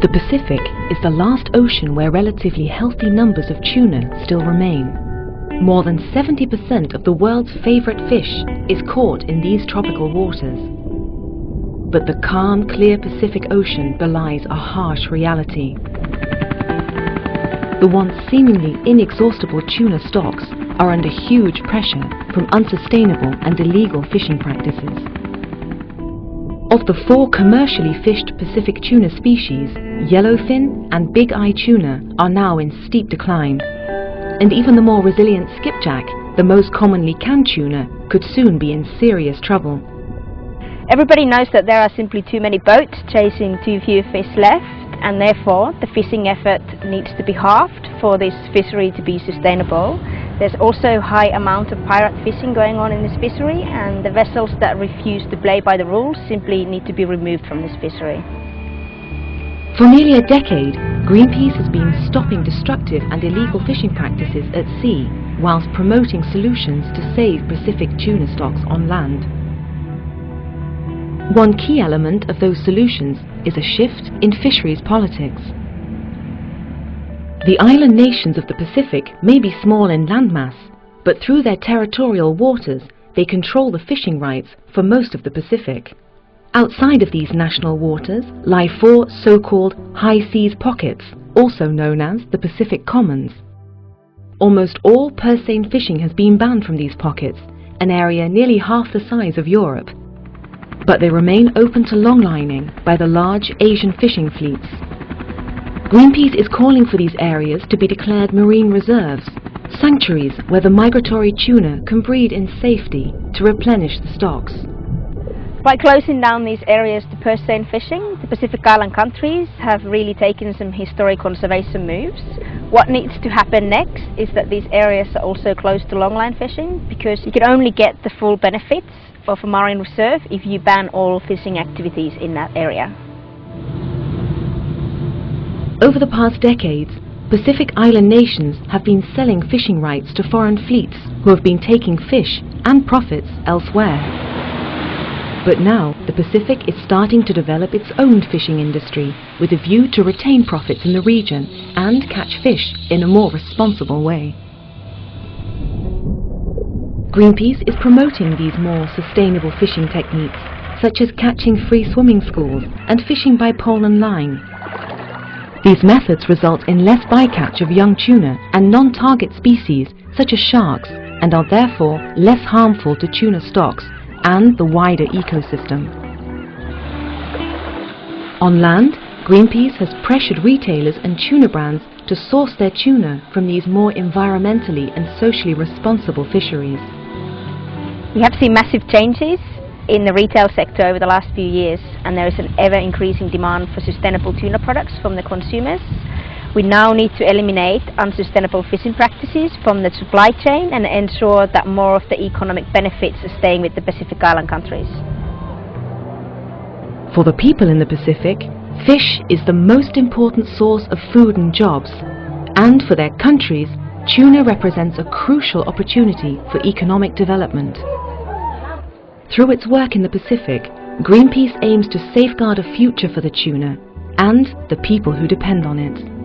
The Pacific is the last ocean where relatively healthy numbers of tuna still remain. More than 70% of the world's favorite fish is caught in these tropical waters. But the calm, clear Pacific Ocean belies a harsh reality. The once seemingly inexhaustible tuna stocks are under huge pressure from unsustainable and illegal fishing practices. Of the 4 commercially fished Pacific tuna species, yellowfin and big-eye tuna are now in steep decline, and even the more resilient skipjack, the most commonly canned tuna, could soon be in serious trouble. Everybody knows that there are simply too many boats chasing too few fish left, and therefore the fishing effort needs to be halved for this fishery to be sustainable. There's also a high amount of pirate fishing going on in this fishery, and the vessels that refuse to play by the rules simply need to be removed from this fishery. For nearly a decade, Greenpeace has been stopping destructive and illegal fishing practices at sea, whilst promoting solutions to save Pacific tuna stocks on land. One key element of those solutions is a shift in fisheries politics. The island nations of the Pacific may be small in landmass, but through their territorial waters, they control the fishing rights for most of the Pacific. Outside of these national waters lie 4 so-called high seas pockets, also known as the Pacific Commons. Almost all purse seine fishing has been banned from these pockets, an area nearly half the size of Europe. But they remain open to longlining by the large Asian fishing fleets. Greenpeace is calling for these areas to be declared marine reserves, sanctuaries where the migratory tuna can breed in safety to replenish the stocks. By closing down these areas to purse seine fishing, the Pacific Island countries have really taken some historic conservation moves. What needs to happen next is that these areas are also closed to longline fishing, because you can only get the full benefits of a marine reserve if you ban all fishing activities in that area. Over the past decades, Pacific Island nations have been selling fishing rights to foreign fleets who have been taking fish and profits elsewhere. But now, the Pacific is starting to develop its own fishing industry with a view to retain profits in the region and catch fish in a more responsible way. Greenpeace is promoting these more sustainable fishing techniques, such as catching free swimming schools and fishing by pole and line. These methods result in less bycatch of young tuna and non-target species such as sharks, and are therefore less harmful to tuna stocks and the wider ecosystem. On land, Greenpeace has pressured retailers and tuna brands to source their tuna from these more environmentally and socially responsible fisheries. We have seen massive changes in the retail sector over the last few years, and there is an ever-increasing demand for sustainable tuna products from the consumers. We now need to eliminate unsustainable fishing practices from the supply chain and ensure that more of the economic benefits are staying with the Pacific Island countries. For the people in the Pacific, fish is the most important source of food and jobs, and for their countries, tuna represents a crucial opportunity for economic development. Through its work in the Pacific, Greenpeace aims to safeguard a future for the tuna and the people who depend on it.